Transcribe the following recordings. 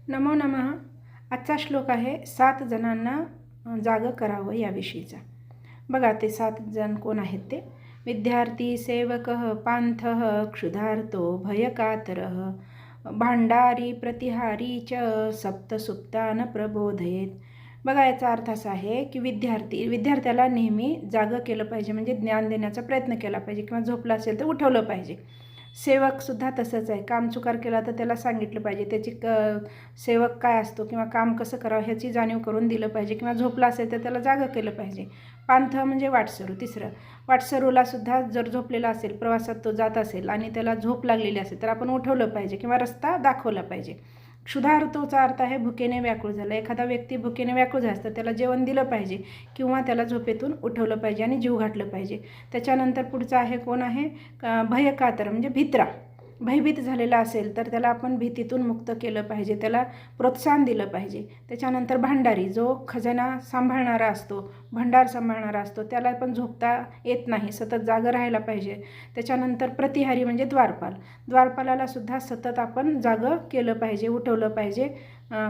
नमो नमः. आजचा श्लोक आहे 7 जणांना जागं करावं याविषयीचा. बघा ते 7 जण कोण आहेत ते. विद्यार्थी, सेवकः, पांथः, क्षुधार्तो, भयकातरः, भांडारी, प्रतिहारी च सप्तसुप्तान प्रबोधयेत. बघा याचा अर्थ असा आहे की विद्यार्थ्याला नेहमी जागं केलं पाहिजे, म्हणजे ज्ञान देण्याचा प्रयत्न केला पाहिजे किंवा झोपला असेल तर उठवलं पाहिजे. सेवकसुद्धा तसंच आहे. काम चुकार केला तर त्याला सांगितलं पाहिजे. त्याची सेवक काय असतो किंवा काम कसं करावं ह्याची जाणीव करून दिलं पाहिजे किंवा झोपला असेल तर त्याला जागं केलं पाहिजे. पांथ म्हणजे वाटसरू. तिसरं, वाटसरूलासुद्धा जर झोपलेला असेल, प्रवासात तो जात असेल आणि त्याला झोप लागलेली असेल तर आपण उठवलं पाहिजे किंवा रस्ता दाखवला पाहिजे. क्षुधार्तोचा अर्थ आहे भुकेने व्याकुळ झाला. एखादा व्यक्ती भुकेने व्याकुळ झाला तर त्याला जेवण दिलं पाहिजे किंवा त्याला झोपेतून उठवलं पाहिजे आणि जीव घातलं पाहिजे. त्याच्यानंतर पुढचं आहे कोण आहे, भयकातर म्हणजे भित्रा. भयभीत झालेला असेल तर त्याला आपण भीतीतून मुक्त केलं पाहिजे, त्याला प्रोत्साहन दिलं पाहिजे. त्याच्यानंतर भांडारी, जो खजाना सांभाळणारा असतो, भंडार सांभाळणारा असतो, त्याला पण झोपता येत नाही, सतत जागं राहायला पाहिजे. त्याच्यानंतर प्रतिहारी म्हणजे द्वारपाल. द्वारपालाला सुद्धा सतत आपण जागं केलं पाहिजे, उठवलं पाहिजे,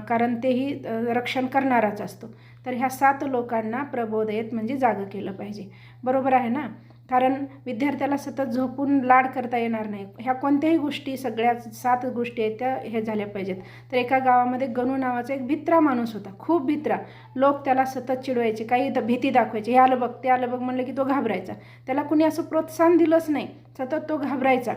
कारण तेही रक्षण करणाराच असतो. तर ह्या 7 लोकांना प्रबोधयेत म्हणजे जागं केलं पाहिजे. बरोबर आहे ना? कारण विद्यार्थ्याला सतत झोपून लाड करता येणार नाही. ह्या कोणत्याही गोष्टी, सगळ्या 7 गोष्टी आहेत त्या हे झाल्या पाहिजेत. तर एका गावामध्ये गणू नावाचा एक भित्रा माणूस होता, खूप भित्रा. लोक त्याला सतत चिडवायचे, काही भीती दाखवायची, हे आलं बघ ते आलं बघ म्हणलं की तो घाबरायचा. त्याला कुणी असं प्रोत्साहन दिलंच नाही, सतत तो घाबरायचा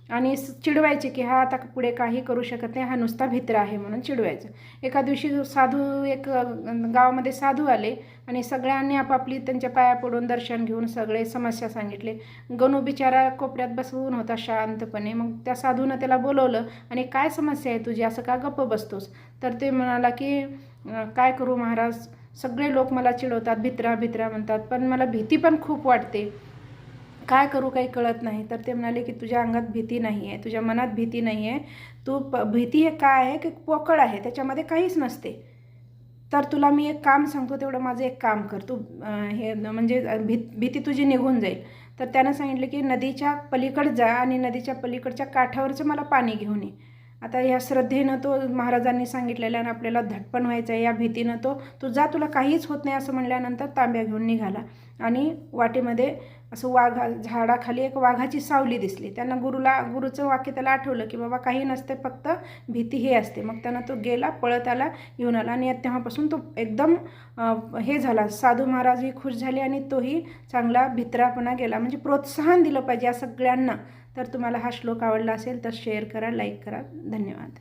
आणि चिडवायचे की हा आता पुढे काही करू शकत नाही, हा नुसता भित्रा आहे म्हणून चिडवायचं. एका दिवशी एक गावामध्ये साधू आले आणि सगळ्यांनी आपापली त्यांच्या पाया पडून दर्शन घेऊन सगळे समस्या सांगितले. गणू बिचारा कोपऱ्यात बसवून होता शांतपणे. मग त्या साधूनं त्याला बोलवलं आणि काय समस्या आहे तुझी, असं का गप्प बसतोस? तर ते म्हणाला की काय करू महाराज, सगळे लोक मला चिडवतात, भित्रा भित्रा म्हणतात, पण मला भीती पण खूप वाटते, काय करू काही कळत नाही. तर ते म्हणाले की तुझ्या अंगात भीती नाही आहे, तुझ्या मनात भीती नाही आहे, भीती हे काय आहे की पोकळ आहे, त्याच्यामध्ये काहीच नसते. तर तुला मी एक काम सांगतो, तेवढं माझं एक काम कर तू, हे म्हणजे भीती तुझी निघून जाईल. तर त्यानं सांगितलं की नदीच्या पलीकडे जा आणि नदीच्या पलीकडच्या काठावरचं मला पाणी घेऊन ये. आता ह्या श्रद्धेनं तो महाराजांनी सांगितलेल्या आणि आपल्याला धटपण व्हायचं आहे या भीतीनं तू जा, तुला काहीच होत नाही असं म्हणल्यानंतर तांब्या घेऊन निघाला आणि वाटेमध्ये असं झाडाखाली एक वाघाची सावली दिसली. त्यांना गुरुचं वाक्य त्याला आठवलं की बाबा काही नसते, फक्त भीती हे असते. मग त्यानं तो गेला, पळत आला, घेऊन आला आणि तेव्हापासून तो एकदम हे झाला, साधू महाराजही खुश झाले आणि तोही चांगला भित्रापणा गेला. म्हणजे प्रोत्साहन दिलं पाहिजे या सगळ्यांना. तर तुम्हाला हा श्लोक आवडला असेल तर शेअर करा, लाईक करा. धन्यवाद.